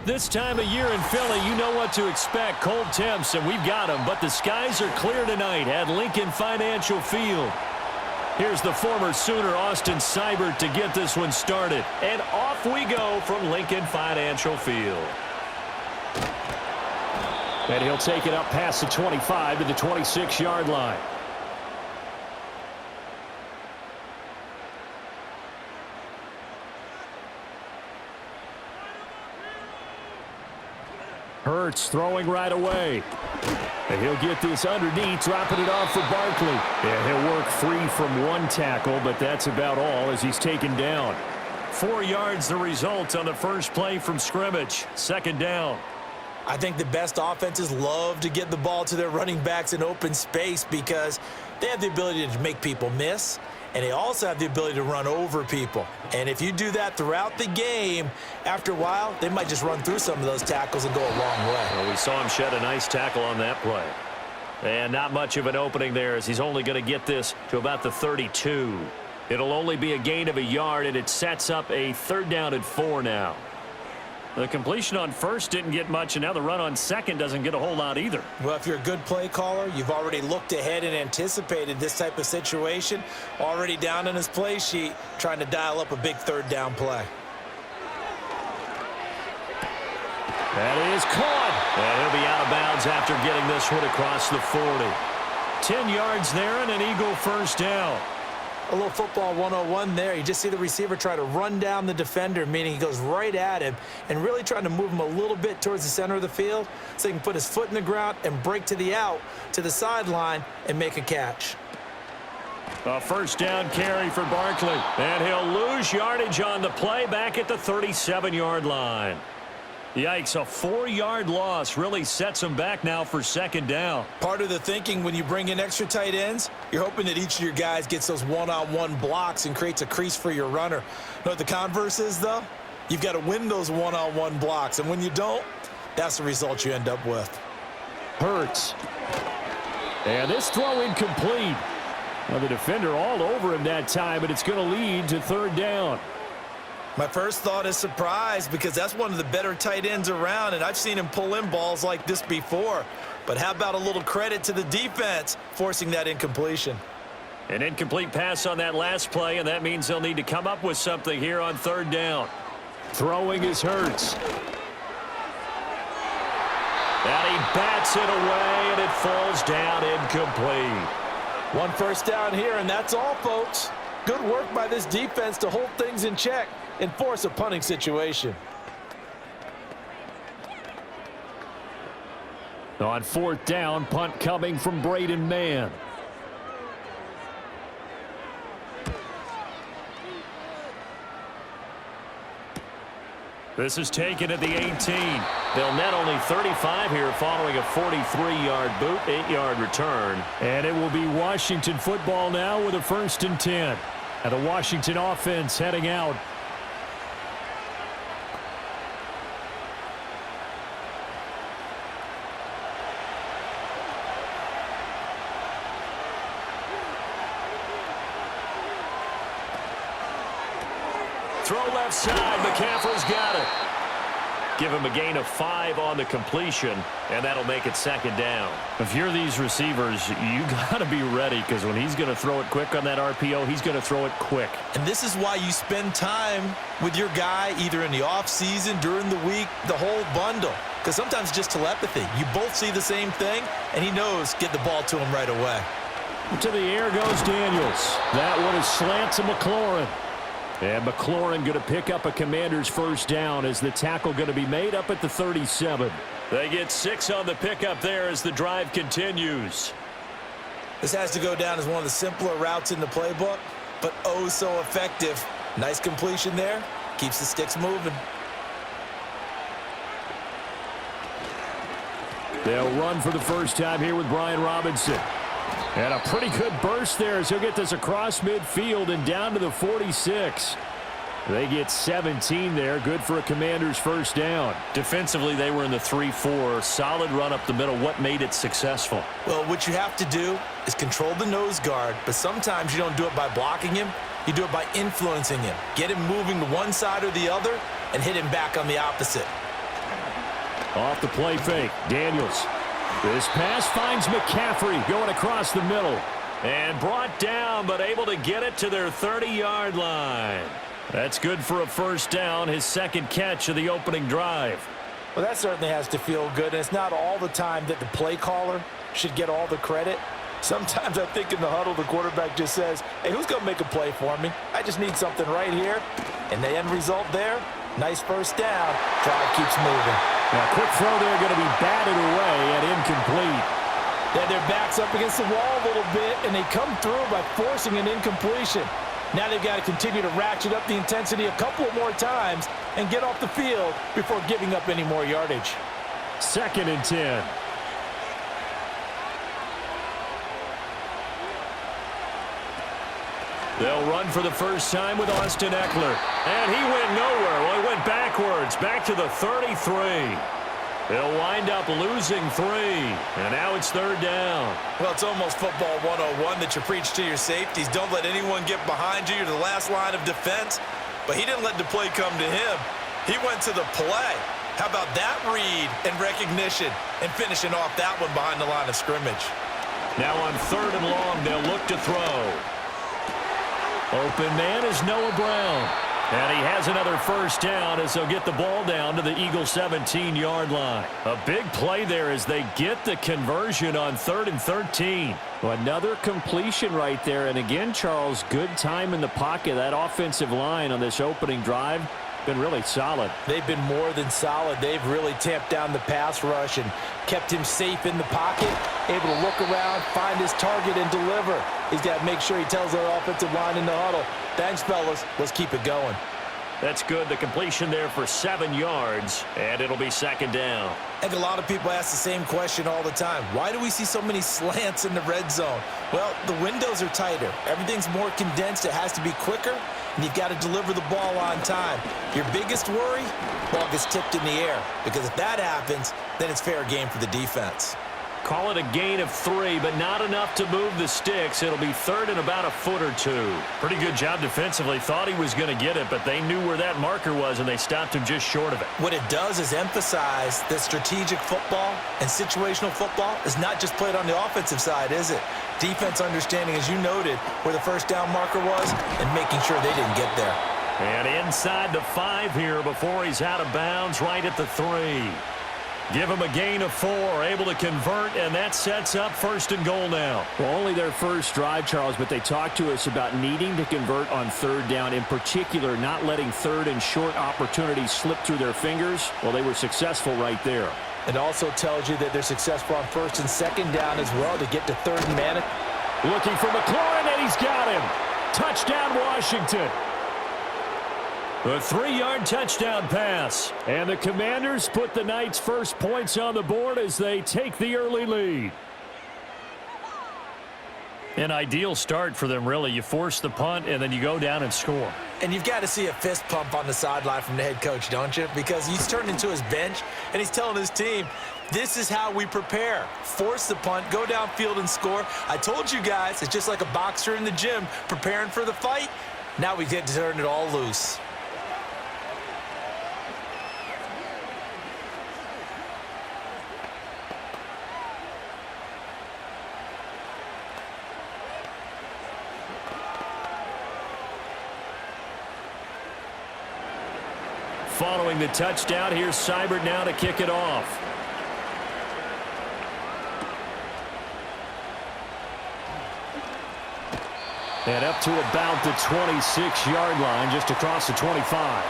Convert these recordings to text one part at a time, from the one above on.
This time of year in Philly, you know what to expect. Cold temps, and we've got them. But the skies are clear tonight at Lincoln Financial Field. Here's the former Sooner, Austin Seibert, to get this one started. And off we go from Lincoln Financial Field. And he'll take it up past the 25 to the 26-yard line. Hurts throwing right away. And he'll get this underneath, dropping it off for Barkley. And he'll work free from one tackle, but that's about all as he's taken down. 4 yards the result on the first play from scrimmage. Second down. I think the best offenses love to get the ball to their running backs in open space because they have the ability to make people miss, and they also have the ability to run over people. And if you do that throughout the game, after a while, they might just run through some of those tackles and go a long way. Well, we saw him shed a nice tackle on that play. And not much of an opening there as he's only going to get this to about the 32. It'll only be a gain of a yard, and it sets up a 3rd down and 4 now. The completion on first didn't get much, and now the run on second doesn't get a whole lot either. Well, if you're a good play caller, you've already looked ahead and anticipated this type of situation. Already down on his play sheet, trying to dial up a big 3rd down play. That is caught. And he'll be out of bounds after getting this one across the 40. 10 yards there and an Eagle first down. A little football 101 there. You just see the receiver try to run down the defender, meaning he goes right at him and really trying to move him a little bit towards the center of the field so he can put his foot in the ground and break to the out, to the sideline, and make a catch. A first down carry for Barkley. And he'll lose yardage on the play back at the 37-yard line. Yikes, a 4-yard loss really sets him back now for second down. Part of the thinking when you bring in extra tight ends, you're hoping that each of your guys gets those one-on-one blocks and creates a crease for your runner. You know what the converse is, though? You've got to win those one-on-one blocks, and when you don't, that's the result you end up with. Hurts. And this throw incomplete. Well, the defender all over him that time, but it's going to lead to 3rd down. My first thought is surprise because that's one of the better tight ends around, and I've seen him pull in balls like this before. But how about a little credit to the defense forcing that incompletion? An incomplete pass on that last play, and that means they'll need to come up with something here on 3rd down. Throwing is Hurts. And he bats it away, and it falls down incomplete. 1 first down here, and that's all, folks. Good work by this defense to hold things in check and force a punting situation. On 4th down, punt coming from Braden Mann. This is taken at the 18. They'll net only 35 here following a 43-yard boot, 8-yard return. And it will be Washington football now with a 1st and 10. And the Washington offense heading out. Throw left side. McCaffrey's got it. Give him a gain of 5 on the completion, and that'll make it 2nd down. If you're these receivers, you got to be ready because when he's going to throw it quick on that RPO, he's going to throw it quick. And this is why you spend time with your guy either in the offseason, during the week, the whole bundle. Because sometimes just telepathy. You both see the same thing, and he knows get the ball to him right away. To the air goes Daniels. That one is slant to McLaurin. And McLaurin going to pick up a Commander's first down as the tackle going to be made up at the 37. They get 6 on the pickup there as the drive continues. This has to go down as one of the simpler routes in the playbook, but oh so effective. Nice completion there. Keeps the sticks moving. They'll run for the first time here with Brian Robinson. And a pretty good burst there as he'll get this across midfield and down to the 46. They get 17 there. Good for a Commander's first down. Defensively, they were in the 3-4. Solid run up the middle. What made it successful? Well, what you have to do is control the nose guard, but sometimes you don't do it by blocking him. You do it by influencing him. Get him moving to one side or the other and hit him back on the opposite. Off the play fake, Daniels. This pass finds McCaffrey going across the middle. And brought down, but able to get it to their 30-yard line. That's good for a first down, his second catch of the opening drive. Well, that certainly has to feel good, and it's not all the time that the play caller should get all the credit. Sometimes I think in the huddle, the quarterback just says, hey, who's going to make a play for me? I just need something right here. And the end result there, nice first down. Drive keeps moving. Now, quick throw there going to be batted away and incomplete. They had their backs up against the wall a little bit, and they come through by forcing an incompletion. Now they've got to continue to ratchet up the intensity a couple of more times and get off the field before giving up any more yardage. 2nd and 10. They'll run for the first time with Austin Eckler. And he went nowhere. Well, he went backwards, back to the 33. They'll wind up losing 3. And now it's 3rd down. Well, it's almost football 101 that you preach to your safeties. Don't let anyone get behind you. You're the last line of defense. But he didn't let the play come to him. He went to the play. How about that read and recognition and finishing off that one behind the line of scrimmage? Now on 3rd and long, they'll look to throw. Open man is Noah Brown. And he has another first down as they'll get the ball down to the Eagles' 17-yard line. A big play there as they get the conversion on 3rd and 13. Well, another completion right there. And again, Charles, good time in the pocket. That offensive line on this opening drive been really solid. They've been more than solid. They've really tamped down the pass rush and kept him safe in the pocket, able to look around, find his target, and deliver. He's got to make sure he tells their offensive line in the huddle, thanks, fellas, let's keep it going. That's good. The completion there for 7 yards, and it'll be 2nd down. I think a lot of people ask the same question all the time. Why do we see so many slants in the red zone? Well, the windows are tighter. Everything's more condensed. It has to be quicker, and you've got to deliver the ball on time. Your biggest worry? Ball gets tipped in the air, because if that happens, then it's fair game for the defense. Call it a gain of 3, but not enough to move the sticks. It'll be 3rd and about a foot or 2. Pretty good job defensively. Thought he was going to get it, but they knew where that marker was, and they stopped him just short of it. What it does is emphasize that strategic football and situational football is not just played on the offensive side, is it? Defense understanding, as you noted, where the first down marker was and making sure they didn't get there. And inside the 5 here before he's out of bounds, right at the 3. Give him a gain of 4, able to convert, and that sets up 1st and goal now. Well, only their first drive, Charles, but they talked to us about needing to convert on 3rd down, in particular not letting 3rd and short opportunities slip through their fingers. Well, they were successful right there. It also tells you that they're successful on 1st and 2nd down as well to get to 3rd and man. Looking for McLaurin, and he's got him. Touchdown, Washington. A 3-yard touchdown pass. And the Commanders put the Knights' first points on the board as they take the early lead. An ideal start for them, really. You force the punt, and then you go down and score. And you've got to see a fist pump on the sideline from the head coach, don't you? Because he's turned into his bench, and he's telling his team, this is how we prepare. Force the punt, go downfield and score. I told you guys, it's just like a boxer in the gym preparing for the fight. Now we get to turn it all loose. Following the touchdown, here's Seibert now to kick it off. And up to about the 26-yard line, just across the 25.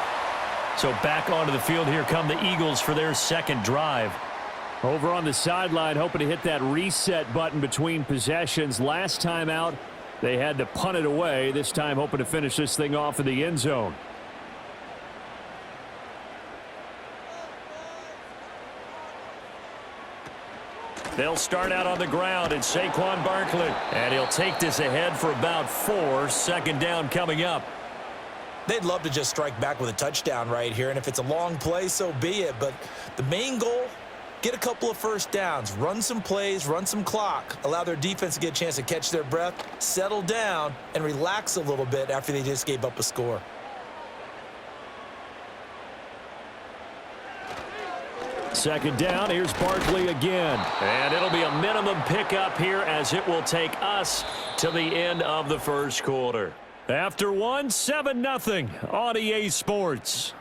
So back onto the field, here come the Eagles for their 2nd drive. Over on the sideline, hoping to hit that reset button between possessions. Last time out, they had to punt it away. This time, hoping to finish this thing off in the end zone. They'll start out on the ground, and Saquon Barkley. And he'll take this ahead for about 4. 2nd down coming up. They'd love to just strike back with a touchdown right here, and if it's a long play, so be it. But the main goal, get a couple of first downs, run some plays, run some clock, allow their defense to get a chance to catch their breath, settle down, and relax a little bit after they just gave up a score. Second down, here's Barkley again. And it'll be a minimum pickup here as it will take us to the end of the first quarter. After one, 7-0 on EA Sports.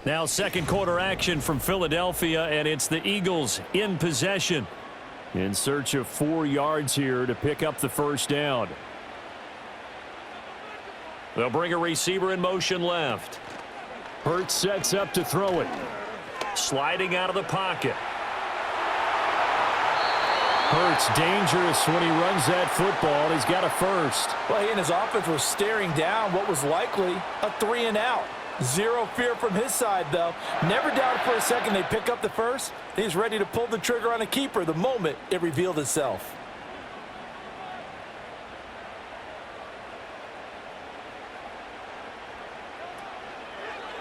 Now second quarter action from Philadelphia, and it's the Eagles in possession. In search of 4 yards here to pick up the first down. They'll bring a receiver in motion left. Hurts sets up to throw it. Sliding out of the pocket. Hurts dangerous when he runs that football. He's got a first. Well, he and his offense were staring down what was likely a 3-and-out. Zero fear from his side, though. Never doubted for a second they'd pick up the first. He's ready to pull the trigger on a keeper the moment it revealed itself.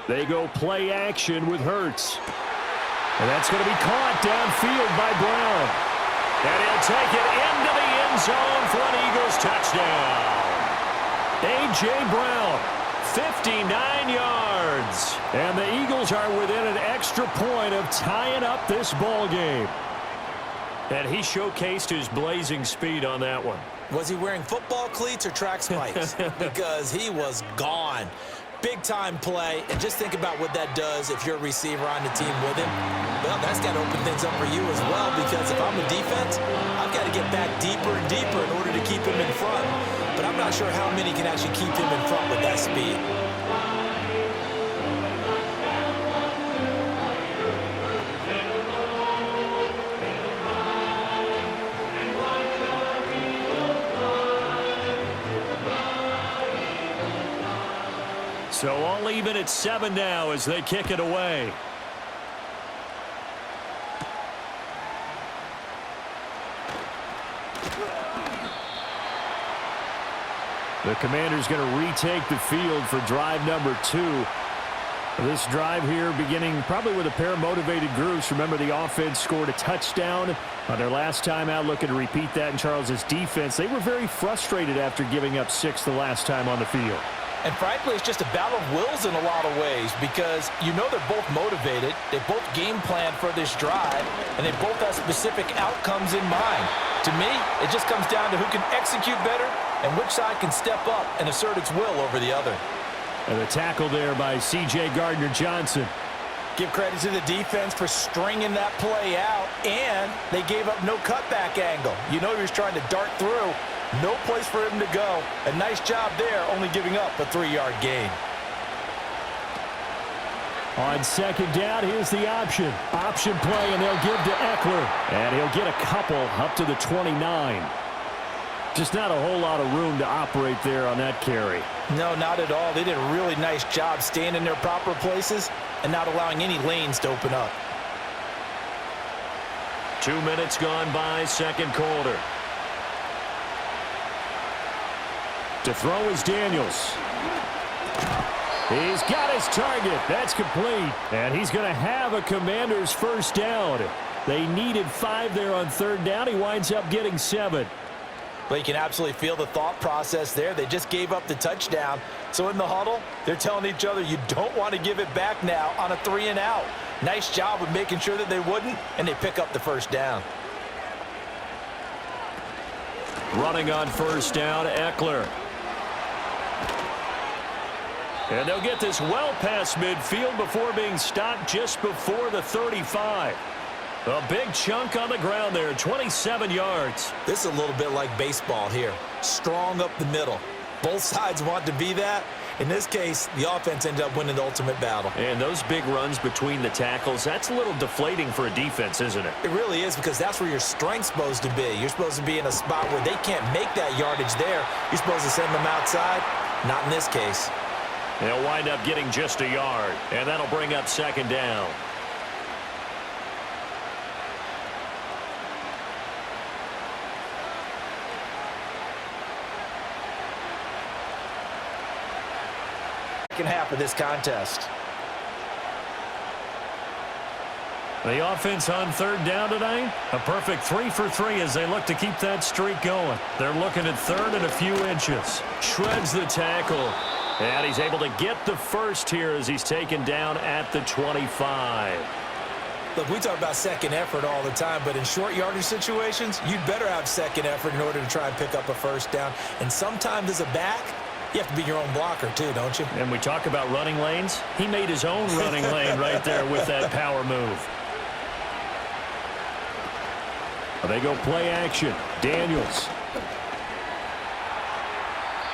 They go play action with Hurts. And that's going to be caught downfield by Brown. And he'll take it into the end zone for an Eagles touchdown. A.J. Brown, 59 yards. And the Eagles are within an extra point of tying up this ball game. And he showcased his blazing speed on that one. Was he wearing football cleats or track spikes? Because he was gone. Big-time play, and just think about what that does if you're a receiver on the team with him. Well, that's got to open things up for you as well, because if I'm a defense, I've got to get back deeper and deeper in order to keep him in front. But I'm not sure how many can actually keep him in front with that speed. So all even at 7 now as they kick it away. The Commander's going to retake the field for drive number 2. This drive here beginning probably with a pair of motivated groups. Remember, the offense scored a touchdown on their last time out, looking to repeat that in Charles's defense. They were very frustrated after giving up 6 the last time on the field. And frankly, it's just a battle of wills in a lot of ways, because you know they're both motivated, they both game plan for this drive, and they both have specific outcomes in mind. To me, it just comes down to who can execute better and which side can step up and assert its will over the other. And the tackle there by C.J. Gardner-Johnson. Give credit to the defense for stringing that play out, and they gave up no cutback angle. You know he was trying to dart through. No place for him to go. A nice job there, only giving up a 3-yard gain. On second down, here's the option. Option play, and they'll give to Eckler. And he'll get a couple up to the 29. Just not a whole lot of room to operate there on that carry. No, not at all. They did a really nice job staying in their proper places and not allowing any lanes to open up. 2 minutes gone by, second quarter. To throw is Daniels. He's got his target. That's complete. And he's going to have a Commander's first down. They needed 5 there on third down. He winds up getting 7. But you can absolutely feel the thought process there. They just gave up the touchdown. So in the huddle, they're telling each other, you don't want to give it back now on a 3-and-out. Nice job of making sure that they wouldn't, and they pick up the first down. Running on first down, Eckler. And they'll get this well past midfield before being stopped just before the 35. A big chunk on the ground there, 27 yards. This is a little bit like baseball here. Strong up the middle. Both sides want to be that. In this case, the offense ended up winning the ultimate battle. And those big runs between the tackles, that's a little deflating for a defense, isn't it? It really is, because that's where your strength's supposed to be. You're supposed to be in a spot where they can't make that yardage there. You're supposed to send them outside. Not in this case. They'll wind up getting just a yard, and that'll bring up second down. Second half of this contest. The offense on third down tonight, a perfect 3 for 3 as they look to keep that streak going. They're looking at third and a few inches. Shreds the tackle. And he's able to get the first here as he's taken down at the 25. Look, we talk about second effort all the time, but in short yardage situations, you'd better have second effort in order to try and pick up a first down. And sometimes as a back, you have to be your own blocker too, don't you? And we talk about running lanes. He made his own running lane right there with that power move. They go play action. Daniels.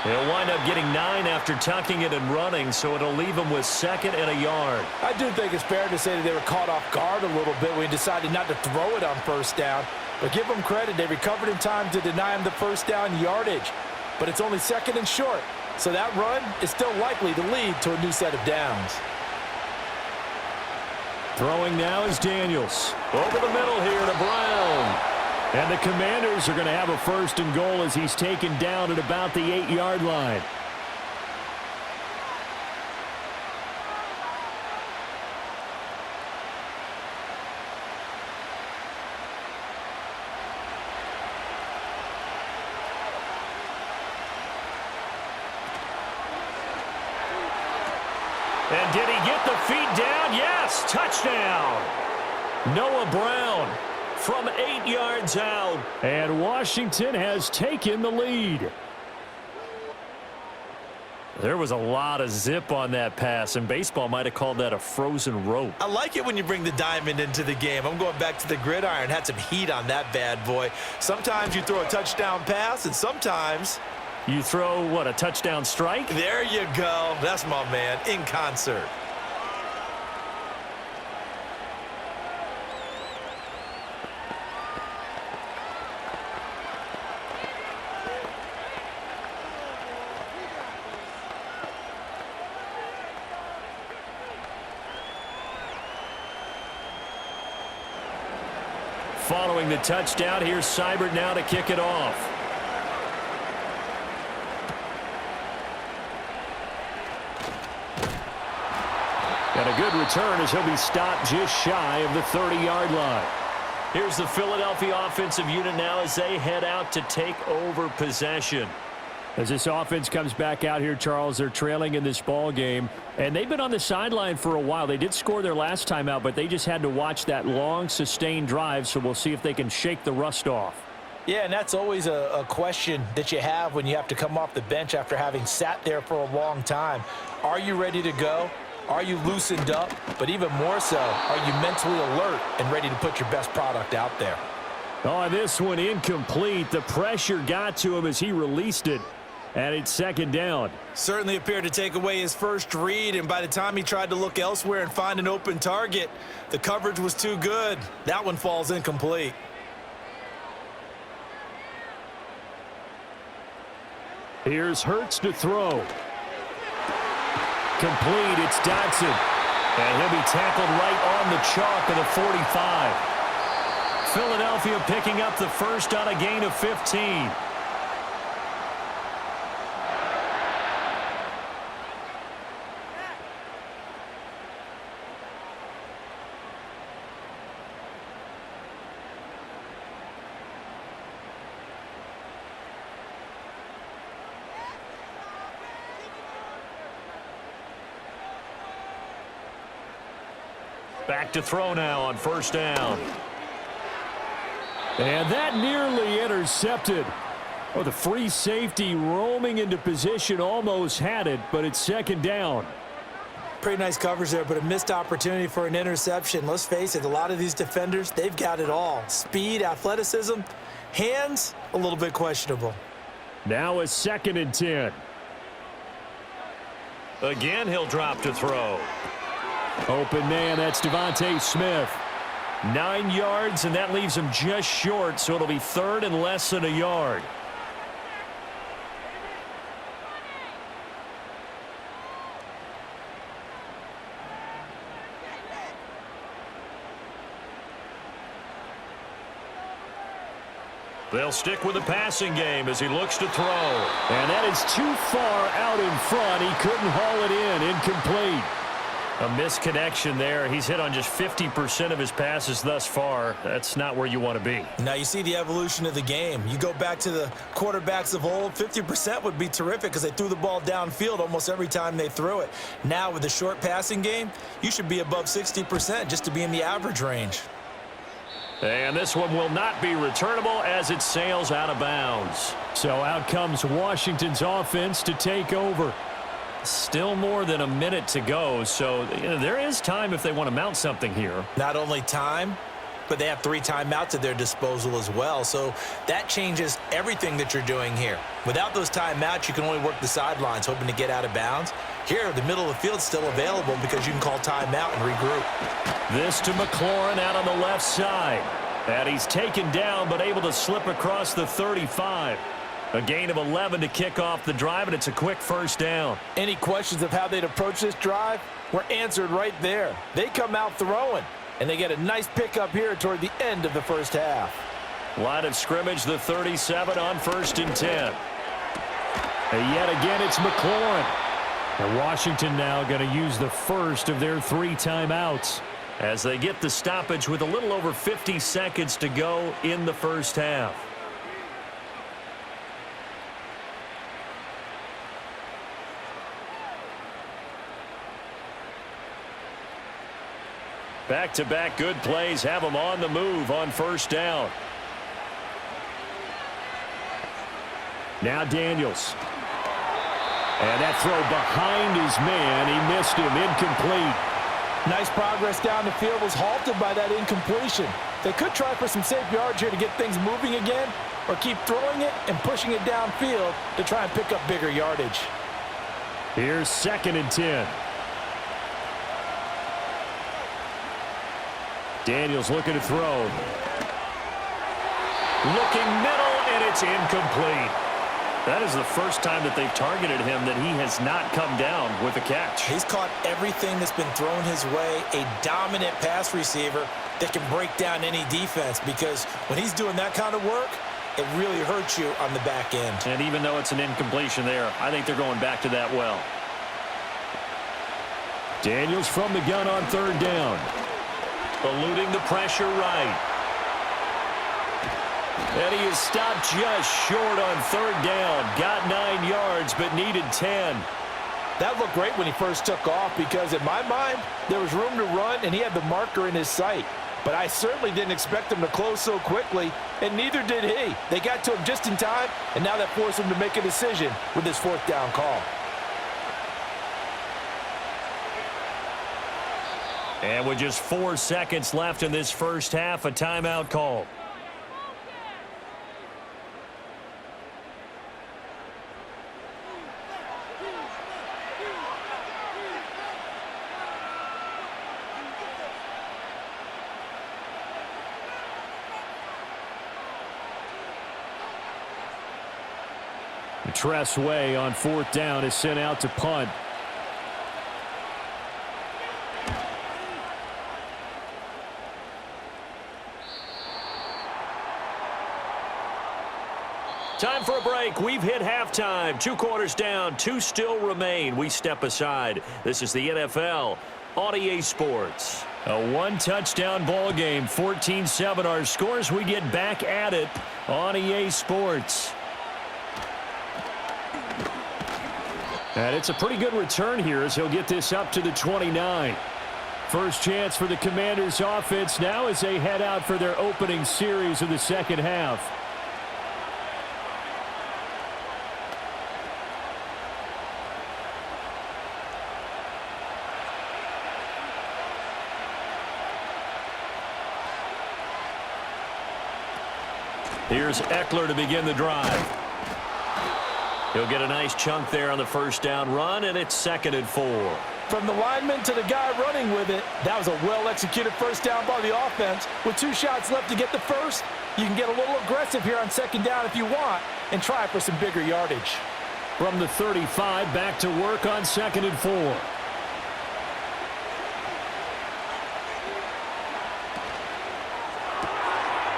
He'll wind up getting 9 after tucking it and running, so it'll leave him with 2nd and a yard. I do think it's fair to say that they were caught off guard a little bit when he decided not to throw it on first down. But give them credit. They recovered in time to deny him the first down yardage. But it's only 2nd and short. So that run is still likely to lead to a new set of downs. Throwing now is Daniels. Over the middle here to Brown. And the Commanders are going to have a 1st and goal as he's taken down at about the 8-yard line. And did he get the feet down? Yes, touchdown. Noah Brown from 8 yards out. And Washington has taken the lead. There was a lot of zip on that pass, and baseball might have called that a frozen rope. I like it when you bring the diamond into the game. I'm going back to the gridiron. Had some heat on that bad boy. Sometimes you throw a touchdown pass, and sometimes you throw, what, a touchdown strike? There you go. That's my man, in concert. Following the touchdown, here's Seibert now to kick it off. And a good return as he'll be stopped just shy of the 30-yard line. Here's the Philadelphia offensive unit now as they head out to take over possession. As this offense comes back out here, Charles, they're trailing in this ball game, and they've been on the sideline for a while. They did score their last time out, but they just had to watch that long, sustained drive, so we'll see if they can shake the rust off. Yeah, and that's always a question that you have when you have to come off the bench after having sat there for a long time. Are you ready to go? Are you loosened up? But even more so, are you mentally alert and ready to put your best product out there? Oh, this one incomplete. The pressure got to him as he released it. And it's 2nd down. Certainly appeared to take away his first read, and by the time he tried to look elsewhere and find an open target, the coverage was too good. That one falls incomplete. Here's Hurts to throw. Complete, it's Dodson. And he'll be tackled right on the chalk of the 45. Philadelphia picking up the first on a gain of 15. Back to throw now on 1st down. And that nearly intercepted. Oh, the free safety roaming into position almost had it, but it's 2nd down. Pretty nice coverage there, but a missed opportunity for an interception. Let's face it, a lot of these defenders, they've got it all. Speed, athleticism, hands, a little bit questionable. Now a 2nd and 10. Again, he'll drop to throw. Open man, that's Devontae Smith. 9 yards, and that leaves him just short, so it'll be 3rd and less than a yard. They'll stick with the passing game as he looks to throw. And that is too far out in front. He couldn't haul it in. Incomplete. A misconnection there. He's hit on just 50% of his passes thus far. That's not where you want to be. Now you see the evolution of the game. You go back to the quarterbacks of old, 50% would be terrific because they threw the ball downfield almost every time they threw it. Now with the short passing game, you should be above 60% just to be in the average range. And this one will not be returnable as it sails out of bounds. So out comes Washington's offense to take over. Still more than a minute to go, so there is time if they want to mount something here. Not only time, but they have 3 timeouts at their disposal as well, so that changes everything that you're doing here. Without those timeouts, you can only work the sidelines, hoping to get out of bounds. Here, the middle of the field is still available because you can call timeout and regroup. This to McLaurin out on the left side. And he's taken down, but able to slip across the 35. A gain of 11 to kick off the drive, and it's a quick first down. Any questions of how they'd approach this drive were answered right there. They come out throwing, and they get a nice pickup here toward the end of the first half. Line of scrimmage, the 37 on 1st and 10. And yet again, it's McLaurin. And Washington now going to use the first of their 3 timeouts as they get the stoppage with a little over 50 seconds to go in the first half. Back-to-back good plays have them on the move on 1st down. Now Daniels. And that throw behind his man. He missed him. Incomplete. Nice progress down the field was halted by that incompletion. They could try for some safe yards here to get things moving again, or keep throwing it and pushing it downfield to try and pick up bigger yardage. Here's 2nd and 10. Daniels looking to throw. Looking middle, and it's incomplete. That is the first time that they've targeted him that he has not come down with a catch. He's caught everything that's been thrown his way, a dominant pass receiver that can break down any defense, because when he's doing that kind of work, it really hurts you on the back end. And even though it's an incompletion there, I think they're going back to that well. Daniels from the gun on 3rd down. Eluding the pressure right. And he is stopped just short on 3rd down. Got 9 yards, but needed 10. That looked great when he first took off because, in my mind, there was room to run, and he had the marker in his sight. But I certainly didn't expect him to close so quickly, and neither did he. They got to him just in time, and now that forced him to make a decision with his 4th down call. And with just 4 seconds left in this first half, a timeout call. Tress Way on 4th down is sent out to punt. Time for a break. We've hit halftime. 2 quarters down. 2 still remain. We step aside. This is the NFL on EA Sports. A 1-touchdown ball game. 14-7 our scores. We get back at it on EA Sports. And it's a pretty good return here as he'll get this up to the 29. First chance for the Commanders offense now as they head out for their opening series of the second half. Here's Eckler to begin the drive. He'll get a nice chunk there on the first down run, and it's 2nd and 4. From the lineman to the guy running with it, that was a well-executed first down by the offense. With 2 shots left to get the first, you can get a little aggressive here on 2nd down if you want and try for some bigger yardage. From the 35, back to work on 2nd and 4.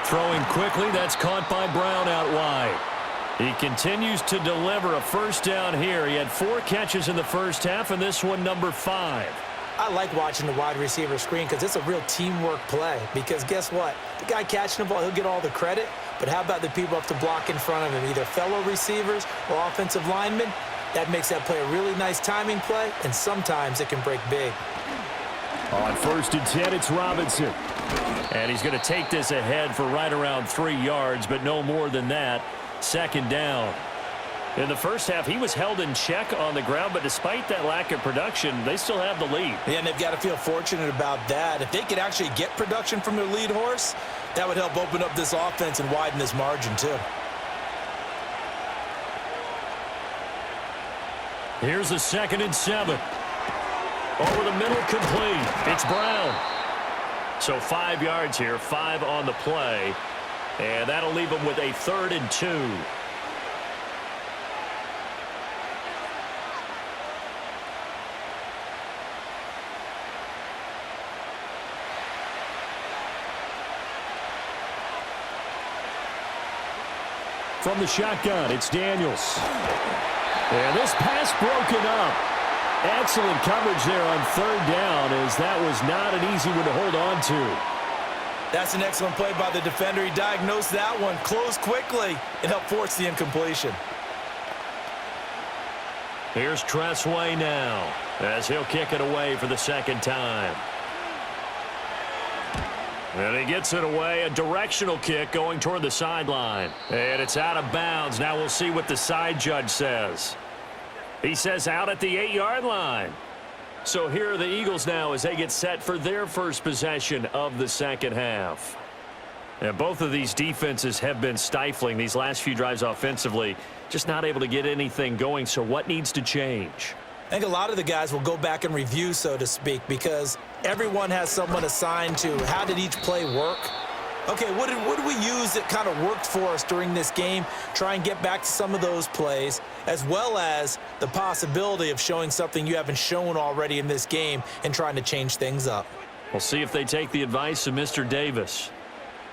Throwing quickly, that's caught by Brown out wide. He continues to deliver a first down here. He had 4 catches in the first half, and this one number 5. I like watching the wide receiver screen because it's a real teamwork play. Because guess what? The guy catching the ball, he'll get all the credit. But how about the people up to block in front of him, either fellow receivers or offensive linemen? That makes that play a really nice timing play, and sometimes it can break big. On 1st and 10, it's Robinson. And he's going to take this ahead for right around 3 yards, but no more than that. 2nd down. In the first half, he was held in check on the ground, but despite that lack of production, they still have the lead. Yeah, and they've got to feel fortunate about that. If they could actually get production from their lead horse, that would help open up this offense and widen this margin too. Here's a 2nd and 7. Over the middle, complete. It's Brown. So 5 yards here, 5 on the play. And that'll leave them with a 3rd and 2. From the shotgun, it's Daniels. And this pass broken up. Excellent coverage there on 3rd down, as that was not an easy one to hold on to. That's an excellent play by the defender. He diagnosed that one, closed quickly, and helped force the incompletion. Here's Tressway now, as he'll kick it away for the 2nd time. And he gets it away, a directional kick going toward the sideline. And it's out of bounds. Now we'll see what the side judge says. He says out at the 8-yard line. So here are the Eagles now as they get set for their first possession of the 2nd half. And both of these defenses have been stifling these last few drives offensively, just not able to get anything going. So what needs to change? I think a lot of the guys will go back and review, so to speak, because everyone has someone assigned to how did each play work. Okay, what did we use that kind of worked for us during this game? Try and get back to some of those plays, as well as the possibility of showing something you haven't shown already in this game and trying to change things up. We'll see if they take the advice of Mr. Davis.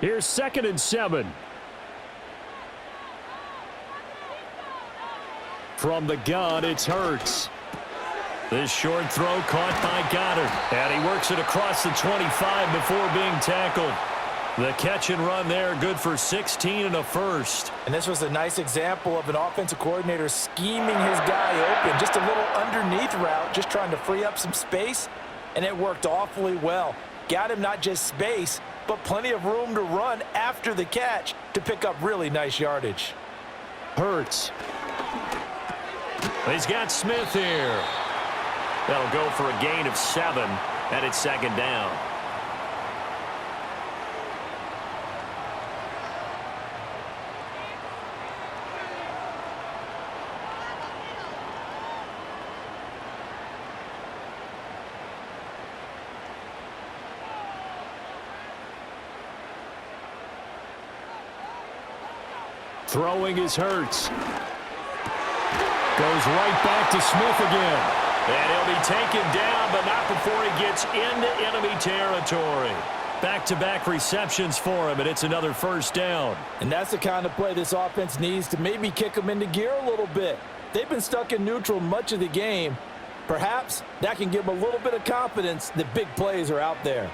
Here's 2nd and 7. From the gun, it's Hurts. This short throw caught by Goddard. And he works it across the 25 before being tackled. The catch and run there, good for 16 and a first. And this was a nice example of an offensive coordinator scheming his guy open. Just a little underneath route, just trying to free up some space. And it worked awfully well. Got him not just space, but plenty of room to run after the catch to pick up really nice yardage. Hurts. He's got Smith here. That'll go for a gain of 7, and it's 2nd down. Throwing is Hurts. Goes right back to Smith again. And he'll be taken down, but not before he gets into enemy territory. Back-to-back receptions for him, and it's another 1st down. And that's the kind of play this offense needs to maybe kick them into gear a little bit. They've been stuck in neutral much of the game. Perhaps that can give them a little bit of confidence that big plays are out there.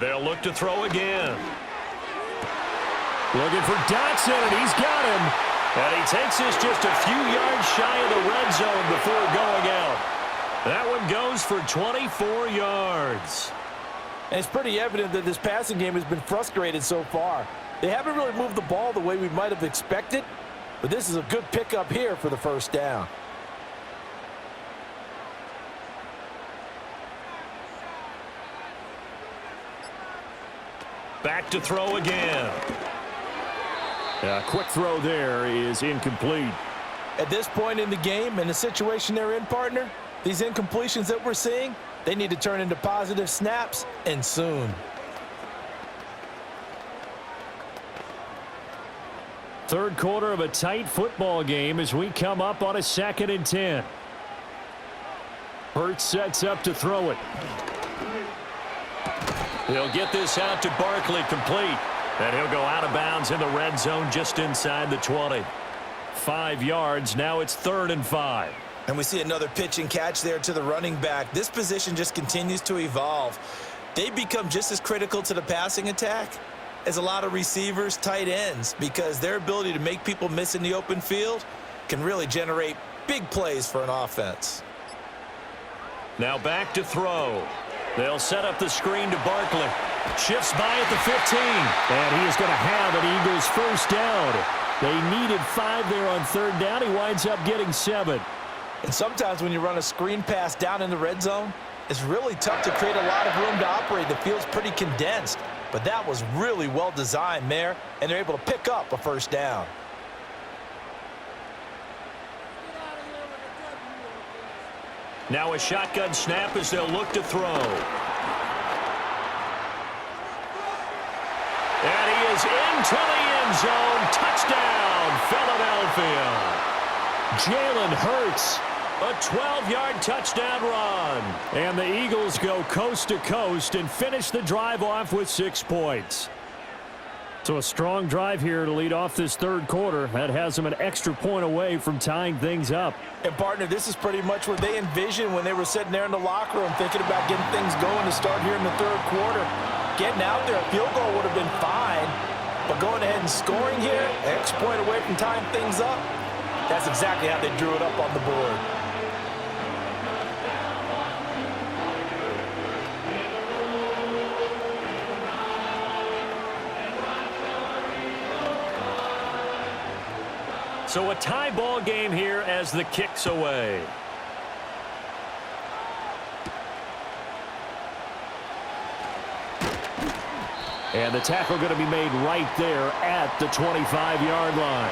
They'll look to throw again. Looking for Dotson, and he's got him. And he takes this just a few yards shy of the red zone before going out. That one goes for 24 yards. And it's pretty evident that this passing game has been frustrated so far. They haven't really moved the ball the way we might have expected, but this is a good pickup here for the 1st down. Back to throw again. A quick throw there is incomplete. At this point in the game and the situation they're in, partner, these incompletions that we're seeing, they need to turn into positive snaps, and soon. Third quarter of a tight football game as we come up on a 2nd and 10. Hurts sets up to throw it. He'll get this out to Barkley, complete. And he'll go out of bounds in the red zone just inside the 20. 5 yards. Now it's 3rd and 5. And we see another pitch and catch there to the running back. This position just continues to evolve. They become just as critical to the passing attack as a lot of receivers, tight ends, because their ability to make people miss in the open field can really generate big plays for an offense. Now back to throw. They'll set up the screen to Barkley. Shifts by at the 15. And he is going to have an Eagles first down. They needed 5 there on third down. He winds up getting 7. And sometimes when you run a screen pass down in the red zone, it's really tough to create a lot of room to operate. The field's pretty condensed. But that was really well designed there, and they're able to pick up a first down. Now a shotgun snap as they'll look to throw. And he is into the end zone. Touchdown, Philadelphia. Jalen Hurts. A 12-yard touchdown run. And the Eagles go coast to coast and finish the drive off with 6 points. So a strong drive here to lead off this third quarter. That has them an extra point away from tying things up. And, partner, this is pretty much what they envisioned when they were sitting there in the locker room thinking about getting things going to start here in the third quarter. Getting out there, a field goal would have been fine. But going ahead and scoring here, extra point away from tying things up, that's exactly how they drew it up on the board. So a tie ball game here as the kick's away. And the tackle going to be made right there at the 25-yard line.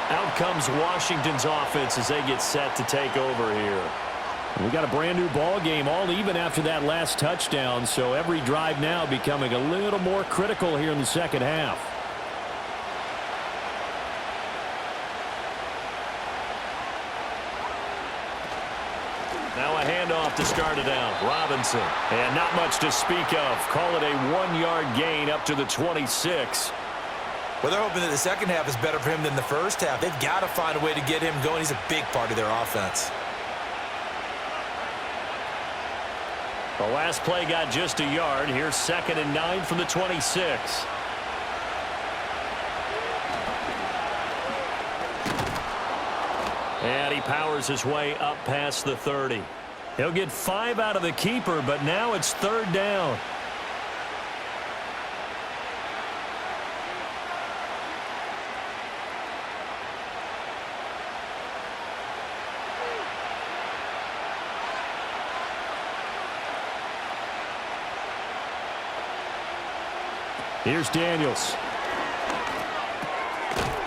Out comes Washington's offense as they get set to take over here. We got a brand new ball game, all even after that last touchdown. So every drive now becoming a little more critical here in the second half. Now a handoff to start it out. Robinson. And not much to speak of. Call it a 1-yard gain up to the 26. Well, they're hoping that the second half is better for him than the first half. They've got to find a way to get him going. He's a big part of their offense. The last play got just a yard. Here's 2nd and 9 from the 26. And he powers his way up past the 30. He'll get 5 out of the keeper, but now it's 3rd down. Here's Daniels.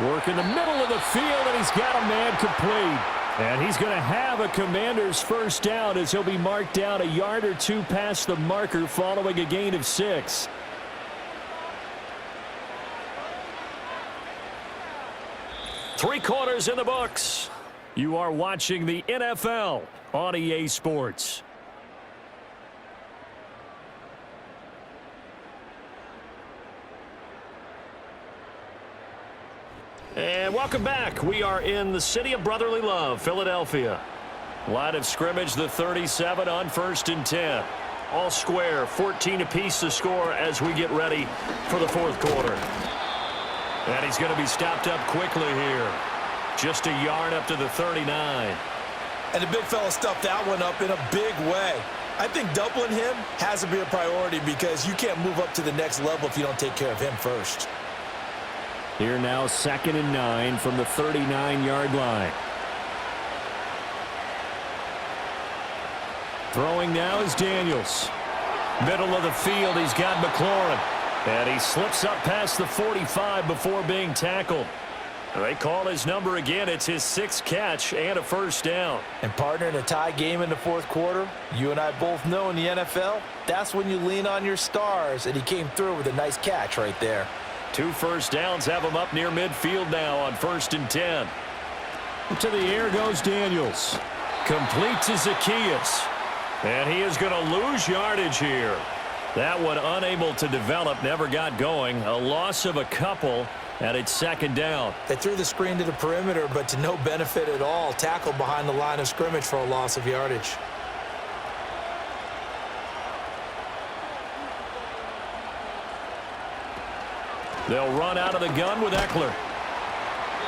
Work in the middle of the field, and he's got a man complete. And he's going to have a Commander's first down as he'll be marked down a yard or 2 past the marker following a gain of 6. Three quarters in the books. You are watching the NFL on EA Sports. And welcome back. We are in the city of brotherly love, Philadelphia. Line of scrimmage, the 37 on 1st and 10. All square, 14 apiece to score as we get ready for the 4th quarter. And he's going to be stopped up quickly here. Just a yard up to the 39. And the big fella stuffed that one up in a big way. I think doubling him has to be a priority because you can't move up to the next level if you don't take care of him first. Here now 2nd and 9 from the 39-yard line. Throwing now is Daniels. Middle of the field, he's got McLaurin. And he slips up past the 45 before being tackled. They call his number again. It's his 6th catch and a first down. And, partner, in a tie game in the 4th quarter, you and I both know in the NFL, that's when you lean on your stars. And he came through with a nice catch right there. 2 first downs have him up near midfield now on 1st and 10. To the air goes Daniels. Complete to Zacchaeus. And he is going to lose yardage here. That one unable to develop, never got going. A loss of a couple. And it's second down. They threw the screen to the perimeter, but to no benefit at all. Tackle behind the line of scrimmage for a loss of yardage. They'll run out of the gun with Eckler.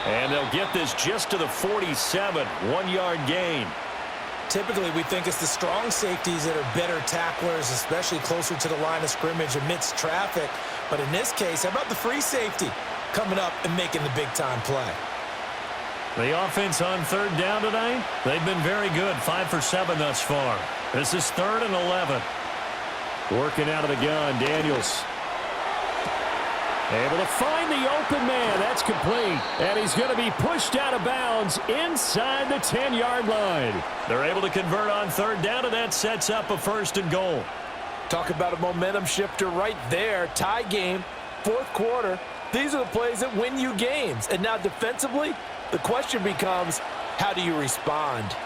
And they'll get this just to the 47, 1-yard gain. Typically, we think it's the strong safeties that are better tacklers, especially closer to the line of scrimmage amidst traffic. But in this case, how about the free safety coming up and making the big-time play? The offense on third down tonight, they've been very good, 5 for 7 thus far. This is 3rd and 11. Working out of the gun, Daniels. Able to find the open man. That's complete. And he's going to be pushed out of bounds inside the 10-yard line. They're able to convert on third down, and that sets up a 1st and goal. Talk about a momentum shifter right there. Tie game, 4th quarter. These are the plays that win you games. And now defensively, the question becomes, how do you respond?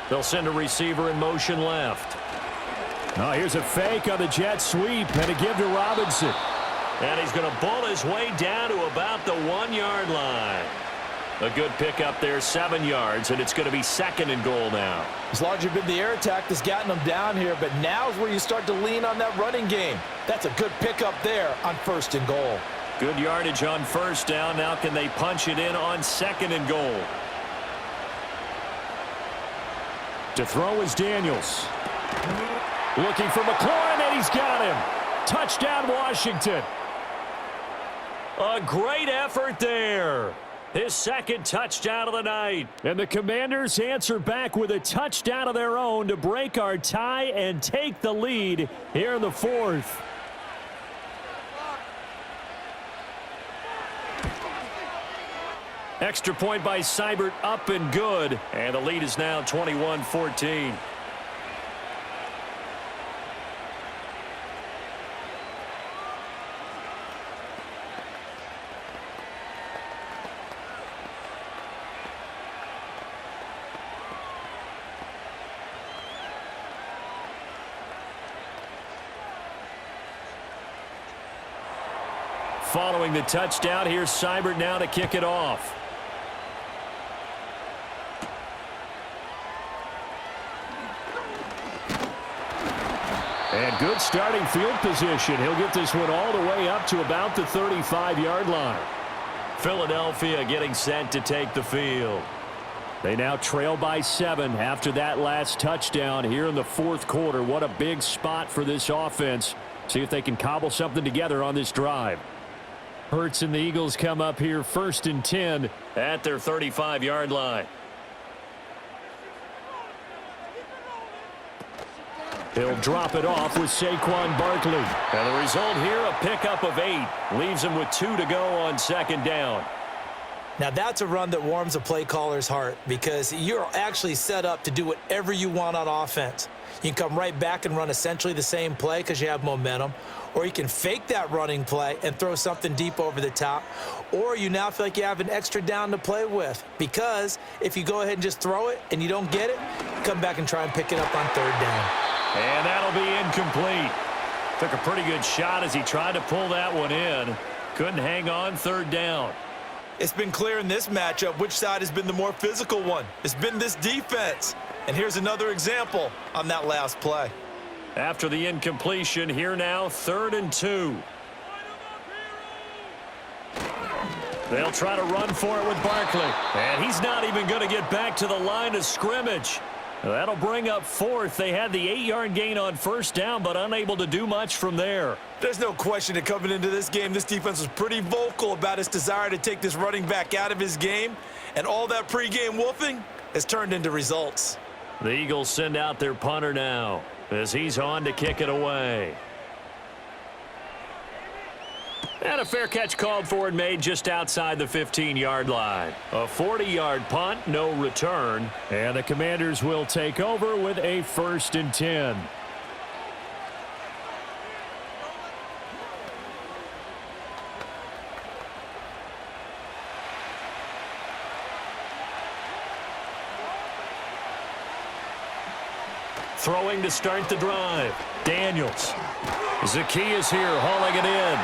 They'll send a receiver in motion left. Oh, here's a fake on the jet sweep and a give to Robinson. And he's going to bull his way down to about the 1-yard line. A good pickup there, 7 yards, and it's going to be 2nd and goal now. As largely been the air attack that's gotten them down here, but now is where you start to lean on that running game. That's a good pickup there on 1st and goal. Good yardage on 1st down. Now can they punch it in on 2nd and goal? To throw is Daniels. Looking for McLaurin, and he's got him. Touchdown, Washington. A great effort there. His 2nd touchdown of the night. And the Commanders answer back with a touchdown of their own to break our tie and take the lead here in the 4th. Extra point by Seibert, up and good. And the lead is now 21-14. Following the touchdown, here's Seibert now to kick it off. And good starting field position. He'll get this one all the way up to about the 35-yard line. Philadelphia getting set to take the field. They now trail by 7 after that last touchdown here in the 4th quarter. What a big spot for this offense. See if they can cobble something together on this drive. Hurts and the Eagles come up here 1st and 10 at their 35-yard line. He'll drop it off with Saquon Barkley. And the result here, a pickup of 8. Leaves him with 2 to go on 2nd down. Now, that's a run that warms a play caller's heart because you're actually set up to do whatever you want on offense. You can come right back and run essentially the same play because you have momentum, or you can fake that running play and throw something deep over the top, or you now feel like you have an extra down to play with because if you go ahead and just throw it and you don't get it, come back and try and pick it up on 3rd down. And that'll be incomplete. Took a pretty good shot as he tried to pull that one in. Couldn't hang on 3rd down. It's been clear in this matchup which side has been the more physical one. It's been this defense. And here's another example on that last play. After the incompletion, here now 3rd and 2. They'll try to run for it with Barkley. And he's not even going to get back to the line of scrimmage. That'll bring up 4th. They had the 8-yard gain on 1st down, but unable to do much from there. There's no question that coming into this game, this defense was pretty vocal about its desire to take this running back out of his game. And all that pregame wolfing has turned into results. The Eagles send out their punter now as he's on to kick it away. And a fair catch called for and made just outside the 15-yard line. A 40-yard punt, no return. And the Commanders will take over with a 1st and 10. Throwing to start the drive. Daniels. Zacchaeus here, hauling it in.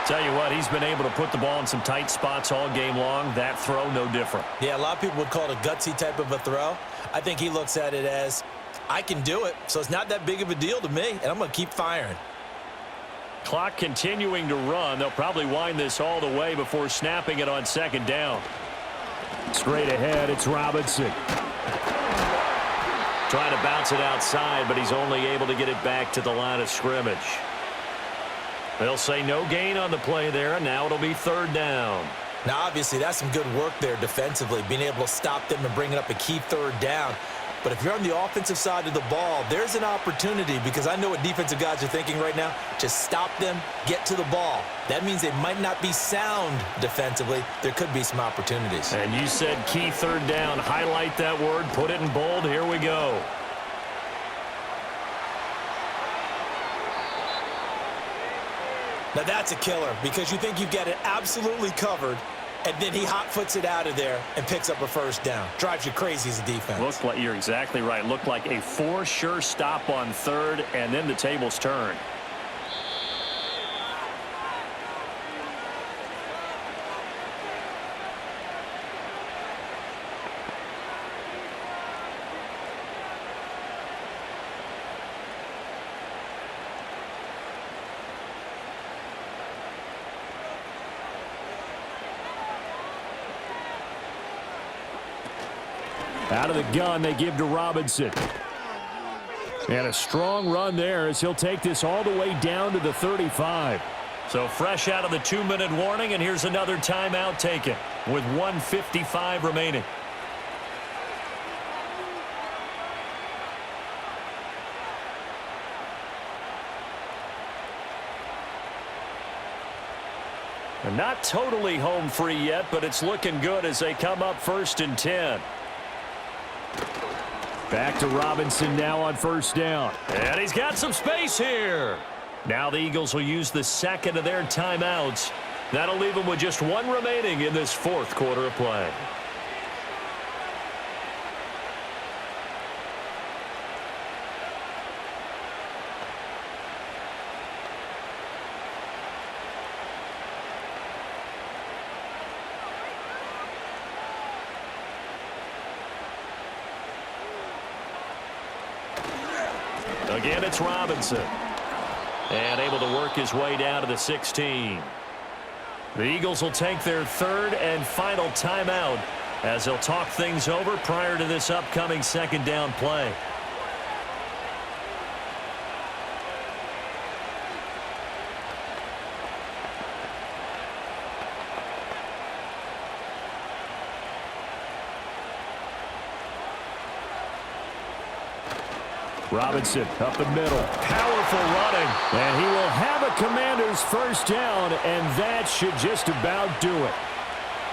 Tell you what, he's been able to put the ball in some tight spots all game long. That throw, no different. Yeah, a lot of people would call it a gutsy type of a throw. I think he looks at it as, I can do it, so it's not that big of a deal to me, and I'm going to keep firing. Clock continuing to run. They'll probably wind this all the way before snapping it on second down. Straight ahead, it's Robinson. Trying to bounce it outside, but he's only able to get it back to the line of scrimmage. They'll say no gain on the play there, and now it'll be third down. Now, obviously, that's some good work there defensively, being able to stop them and bringing up a key third down. But if you're on the offensive side of the ball, there's an opportunity, because I know what defensive guys are thinking right now. Just stop them, get to the ball. That means they might not be sound defensively. There could be some opportunities. And you said key third down. Highlight that word, put it in bold. Here we go. Now that's a killer, because you think you've got it absolutely covered, and then he hot-foots it out of there and picks up a first down. Drives you crazy as a defense. Looked like, you're exactly right. Looked like a for-sure stop on third, and then the tables turned. Out of the gun, they give to Robinson. And a strong run there as he'll take this all the way down to the 35. So fresh out of the 2-minute warning, and here's another timeout taken with 1:55 remaining. And not totally home free yet, but it's looking good as they come up 1st and 10. Back to Robinson now on first down. And he's got some space here. Now the Eagles will use the second of their timeouts. That'll leave them with just one remaining in this fourth quarter of play. Again, it's Robinson. And able to work his way down to the 16. The Eagles will take their third and final timeout as they'll talk things over prior to this upcoming second down play. Robinson up the middle. Powerful running. And he will have a Commander's first down, and that should just about do it.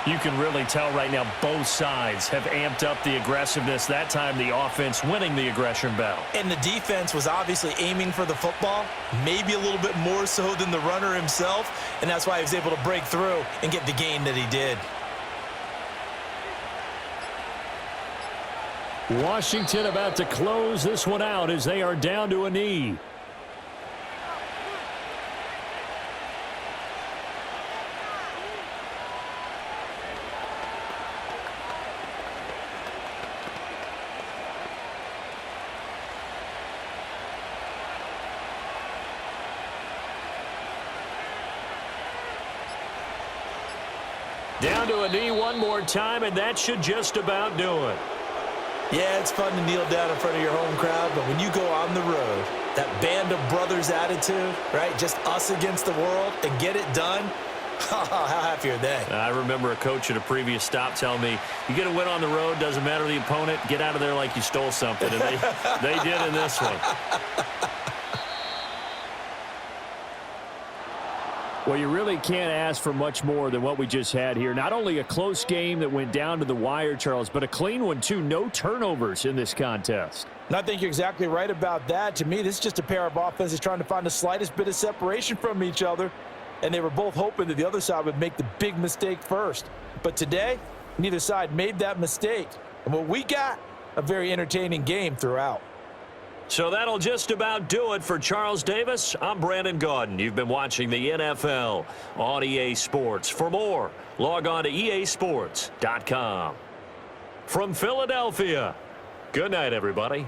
You can really tell right now both sides have amped up the aggressiveness. That time the offense winning the aggression battle. And the defense was obviously aiming for the football, maybe a little bit more so than the runner himself, and that's why he was able to break through and get the gain that he did. Washington about to close this one out as they are down to a knee. Down to a knee one more time, and that should just about do it. Yeah, it's fun to kneel down in front of your home crowd, but when you go on the road, that band of brothers attitude, right, just us against the world, and get it done, how happy are they? I remember a coach at a previous stop telling me, you get a win on the road, doesn't matter the opponent, get out of there like you stole something, and they did in this one. Well, you really can't ask for much more than what we just had here. Not only a close game that went down to the wire, Charles, but a clean one, too. No turnovers in this contest. And I think you're exactly right about that. To me, this is just a pair of offenses trying to find the slightest bit of separation from each other, and they were both hoping that the other side would make the big mistake first. But today, neither side made that mistake. And what we got, a very entertaining game throughout. So that'll just about do it for Charles Davis. I'm Brandon Gaudin. You've been watching the NFL on EA Sports. For more, log on to easports.com. From Philadelphia, good night, everybody.